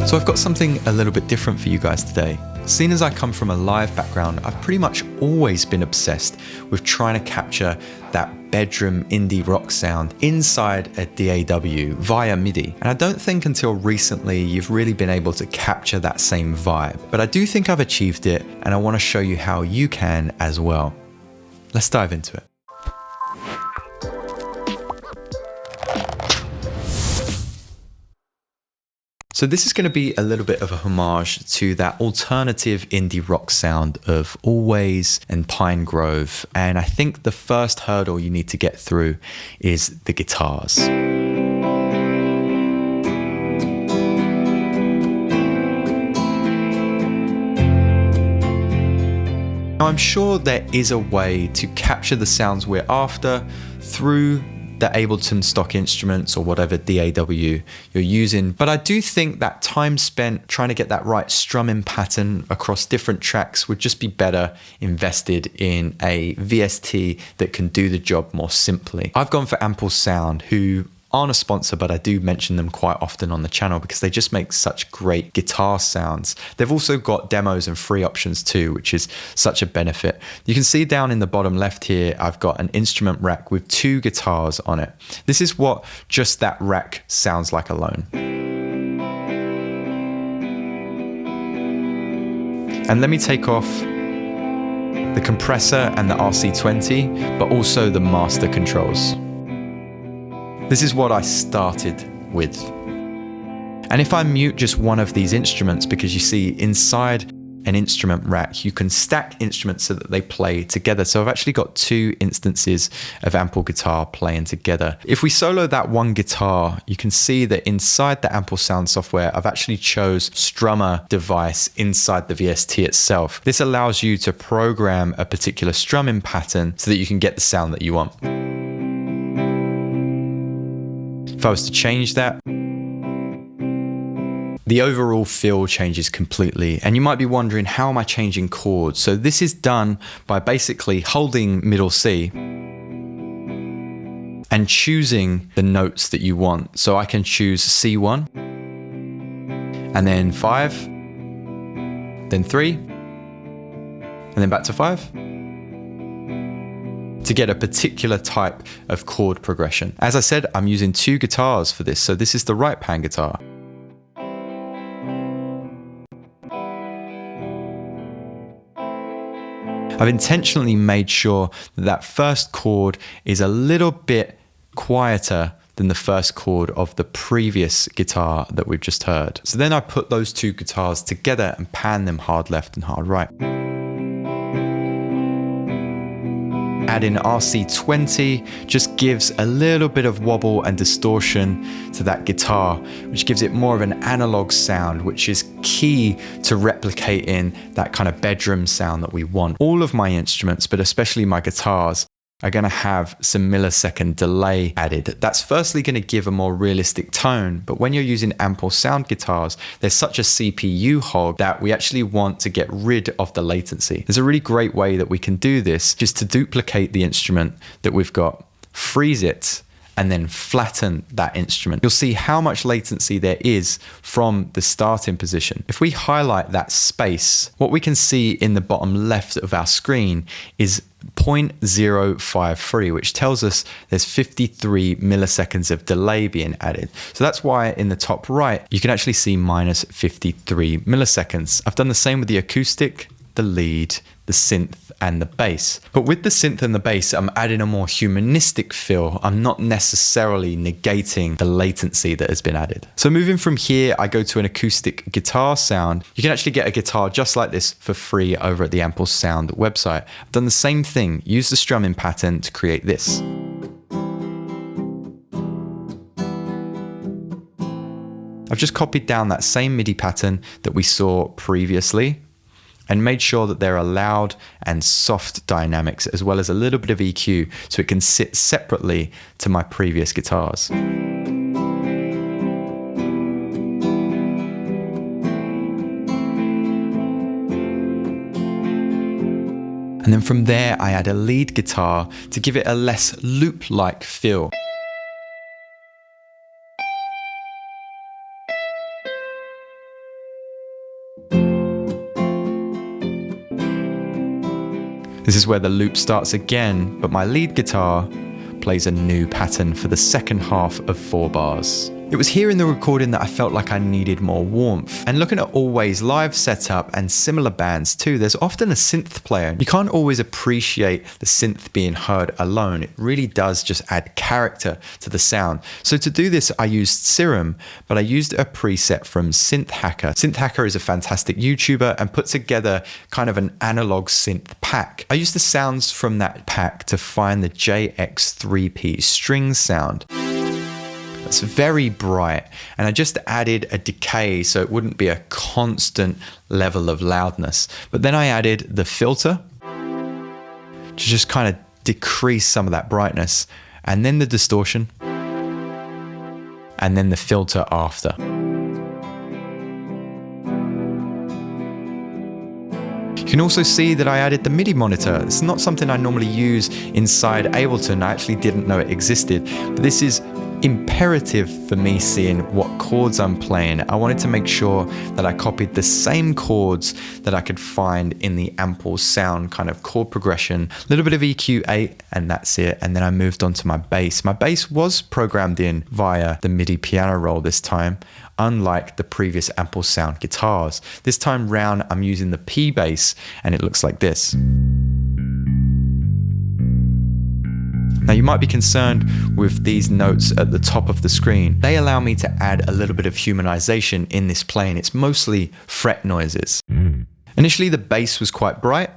So I've got something a little bit different for you guys today. Seeing as I come from a live background, I've pretty much always been obsessed with trying to capture that bedroom indie rock sound inside a DAW via MIDI. And I don't think until recently you've really been able to capture that same vibe. But I do think I've achieved it, and I want to show you how you can as well. Let's dive into it. So this is going to be a little bit of a homage to that alternative indie rock sound of Alvvays and Pinegrove. And I think the first hurdle you need to get through is the guitars. Now I'm sure there is a way to capture the sounds we're after through the Ableton stock instruments or whatever DAW you're using. But I do think that time spent trying to get that right strumming pattern across different tracks would just be better invested in a VST that can do the job more simply. I've gone for Ample Sound, who aren't a sponsor, but I do mention them quite often on the channel because they just make such great guitar sounds. They've also got demos and free options too, which is such a benefit. You can see down in the bottom left here, I've got an instrument rack with 2 guitars on it. This is what just that rack sounds like alone. And let me take off the compressor and the RC20, but also the master controls. This is what I started with. And if I mute just one of these instruments, because you see inside an instrument rack, you can stack instruments so that they play together. So I've actually got 2 instances of Ample guitar playing together. If we solo that one guitar, you can see that inside the Ample Sound software, I've actually chose Strummer device inside the VST itself. This allows you to program a particular strumming pattern so that you can get the sound that you want. If I was to change that, the overall feel changes completely. And you might be wondering, how am I changing chords? So this is done by basically holding middle C and choosing the notes that you want. So I can choose C1, and then 5, then 3, and then back to 5. To get a particular type of chord progression. As I said, I'm using 2 guitars for this, so this is the right pan guitar. I've intentionally made sure that that first chord is a little bit quieter than the first chord of the previous guitar that we've just heard. So then I put those 2 guitars together and pan them hard left and hard right. Adding RC20 just gives a little bit of wobble and distortion to that guitar, which gives it more of an analog sound, which is key to replicating that kind of bedroom sound that we want. All of my instruments, but especially my guitars, are going to have some millisecond delay added. That's firstly going to give a more realistic tone, but when you're using Ample Sound guitars, there's such a CPU hog that we actually want to get rid of the latency. There's a really great way that we can do this, just to duplicate the instrument that we've got, freeze it, and then flatten that instrument. You'll see how much latency there is from the starting position. If we highlight that space, what we can see in the bottom left of our screen is 0.053, which tells us there's 53 milliseconds of delay being added. So that's why in the top right, you can actually see minus 53 milliseconds. I've done the same with the acoustic, the lead, the synth, and the bass. But with the synth and the bass, I'm adding a more humanistic feel. I'm not necessarily negating the latency that has been added. So moving from here, I go to an acoustic guitar sound. You can actually get a guitar just like this for free over at the Ample Sound website. I've done the same thing, use the strumming pattern to create this. I've just copied down that same MIDI pattern that we saw previously and made sure that there are loud and soft dynamics as well as a little bit of EQ so it can sit separately to my previous guitars. And then from there, I add a lead guitar to give it a less loop-like feel. This is where the loop starts again, but my lead guitar plays a new pattern for the second half of 4 bars. It was here in the recording that I felt like I needed more warmth. And looking at Alvvays live setup and similar bands too, there's often a synth player. You can't always appreciate the synth being heard alone. It really does just add character to the sound. So to do this, I used Serum, but I used a preset from Synth Hacker. Synth Hacker is a fantastic YouTuber and put together kind of an analog synth pack. I used the sounds from that pack to find the JX3P string sound. It's very bright, and I just added a decay so it wouldn't be a constant level of loudness. But then I added the filter to just kind of decrease some of that brightness, and then the distortion, and then the filter after. You can also see that I added the MIDI monitor. It's not something I normally use inside Ableton. I actually didn't know it existed, but this is imperative for me seeing what chords I'm playing. I wanted to make sure that I copied the same chords that I could find in the ample sound kind of chord progression, a little bit of EQ8, and that's it. And then I moved on to my bass. My bass was programmed in via the MIDI piano roll this time, unlike the previous ample sound guitars. This time round, I'm using the P bass, and it looks like this. Now you might be concerned with these notes at the top of the screen. They allow me to add a little bit of humanization in this playing. It's mostly fret noises. Initially the bass was quite bright,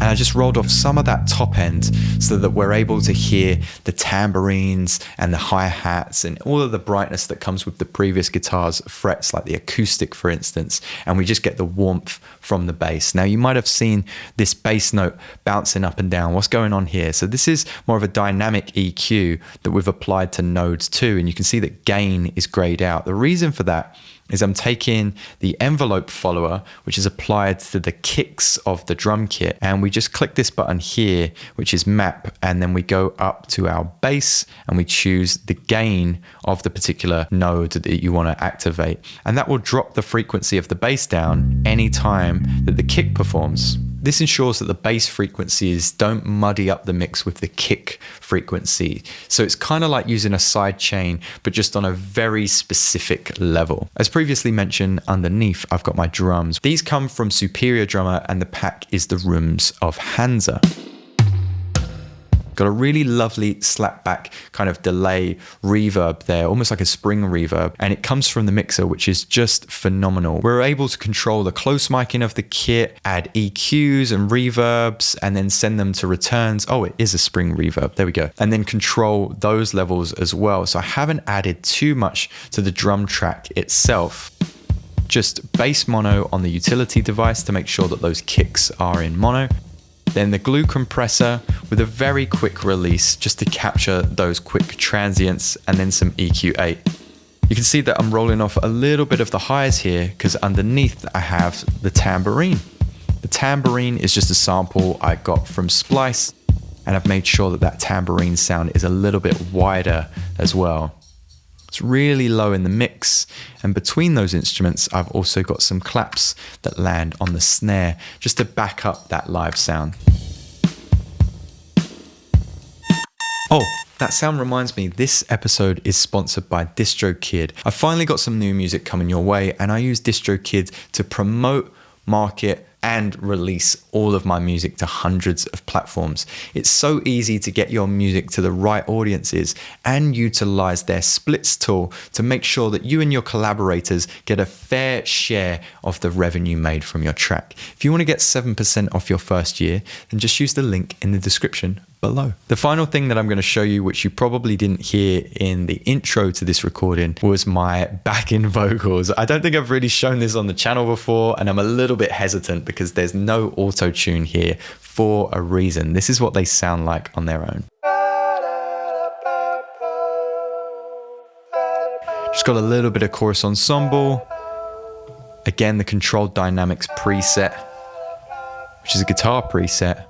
and I just rolled off some of that top end so that we're able to hear the tambourines and the hi-hats and all of the brightness that comes with the previous guitar's frets, like the acoustic, for instance, and we just get the warmth from the bass. Now you might have seen this bass note bouncing up and down. What's going on here? So this is more of a dynamic EQ that we've applied to nodes too, and you can see that gain is grayed out. The reason for that is I'm taking the envelope follower, which is applied to the kicks of the drum kit, and we just click this button here, which is map, and then we go up to our bass and we choose the gain of the particular node that you want to activate, and that will drop the frequency of the bass down anytime that the kick performs. This ensures that the bass frequencies don't muddy up the mix with the kick frequency. So it's kind of like using a sidechain, but just on a very specific level. As previously mentioned, underneath, I've got my drums. These come from Superior Drummer, and the pack is the Rooms of Hansa. Got a really lovely slapback kind of delay reverb there, almost like a spring reverb, and it comes from the mixer, which is just phenomenal. We're able to control the close miking of the kit, add EQs and reverbs, and then send them to returns. Oh, it is a spring reverb, there we go. And then control those levels as well. So I haven't added too much to the drum track itself. Just bass mono on the utility device to make sure that those kicks are in mono. Then the glue compressor with a very quick release just to capture those quick transients, and then some EQ8. You can see that I'm rolling off a little bit of the highs here because underneath I have the tambourine. The tambourine is just a sample I got from Splice, and I've made sure that that tambourine sound is a little bit wider as well. It's really low in the mix, and between those instruments I've also got some claps that land on the snare just to back up that live sound. Oh, that sound reminds me, this episode is sponsored by DistroKid. I finally got some new music coming your way, and I use DistroKid to promote, market, and release all of my music to hundreds of platforms. It's so easy to get your music to the right audiences and utilize their splits tool to make sure that you and your collaborators get a fair share of the revenue made from your track. If you want to get 7% off your first year, then just use the link in the description below. The final thing that I'm going to show you, which you probably didn't hear in the intro to this recording, was my back-in vocals. I don't think I've really shown this on the channel before, and I'm a little bit hesitant because there's no auto-tune here for a reason. This is what they sound like on their own. Just got a little bit of chorus ensemble. Again, the controlled dynamics preset, which is a guitar preset.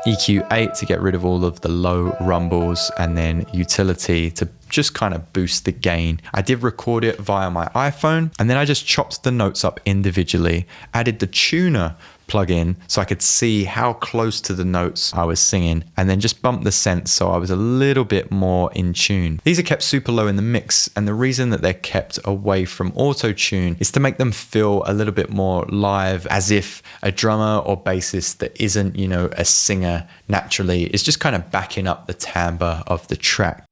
EQ8 to get rid of all of the low rumbles, and then utility to just kind of boost the gain. I did record it via my iPhone, and then I just chopped the notes up individually, added the tuner plugin so I could see how close to the notes I was singing, and then just bumped the sense so I was a little bit more in tune. These are kept super low in the mix, and the reason that they're kept away from auto tune is to make them feel a little bit more live, as if a drummer or bassist that isn't, you know, a singer naturally is just kind of backing up the timbre of the track.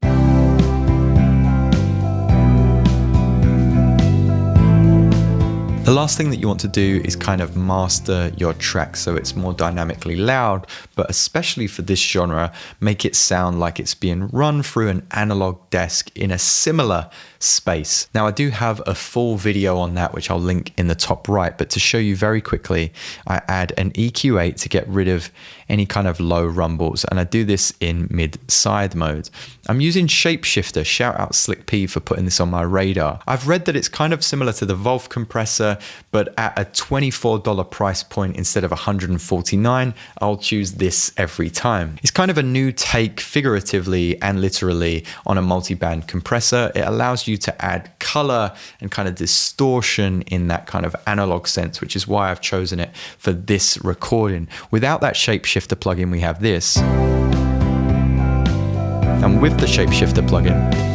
The last thing that you want to do is kind of master your track so it's more dynamically loud, but especially for this genre, make it sound like it's being run through an analog desk in a similar space. Now I do have a full video on that, which I'll link in the top right, but to show you very quickly, I add an EQ8 to get rid of any kind of low rumbles, and I do this in mid-side mode. I'm using Shapeshifter, shout out Slick P for putting this on my radar. I've read that it's kind of similar to the Volf compressor, but at a $24 price point instead of $149, I'll choose this every time. It's kind of a new take, figuratively and literally, on a multi-band compressor. It allows you to add color and kind of distortion in that kind of analog sense, which is why I've chosen it for this recording. Without that Shapeshifter plugin, we have this. And with the Shapeshifter plugin,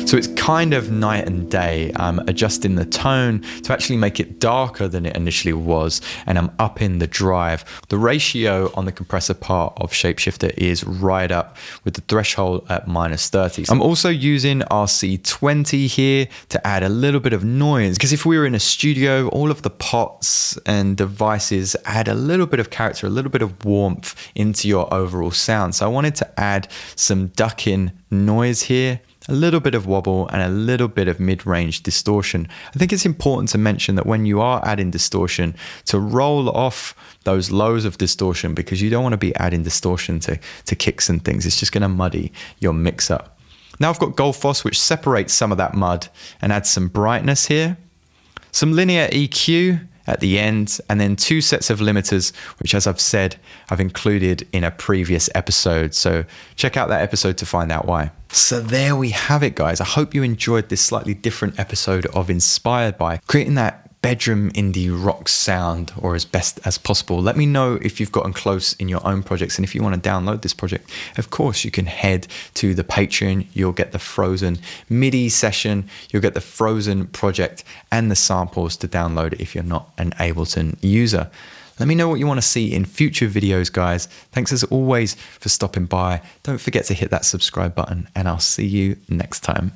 so it's kind of night and day. I'm adjusting the tone to actually make it darker than it initially was, and I'm upping the drive. The ratio on the compressor part of Shapeshifter is right up with the threshold at -30. I'm also using RC20 here to add a little bit of noise, because if we were in a studio, all of the pots and devices add a little bit of character, a little bit of warmth into your overall sound. So I wanted to add some ducking noise here, a little bit of wobble, and a little bit of mid-range distortion. I think it's important to mention that when you are adding distortion, to roll off those lows of distortion, because you don't want to be adding distortion to kicks and things. It's just going to muddy your mix up. Now I've got Goldfoss, which separates some of that mud and adds some brightness here, some linear EQ at the end, and then 2 sets of limiters, which, as I've said, I've included in a previous episode. So check out that episode to find out why. So there we have it, guys. I hope you enjoyed this slightly different episode of Inspired By, creating that bedroom indie rock sound, or as best as possible. Let me know if you've gotten close in your own projects, and if you want to download this project, of course you can head to the Patreon. You'll get the frozen MIDI session, you'll get the frozen project and the samples to download it if you're not an Ableton user. Let me know what you want to see in future videos, guys. Thanks as always for stopping by. Don't forget to hit that subscribe button, and I'll see you next time.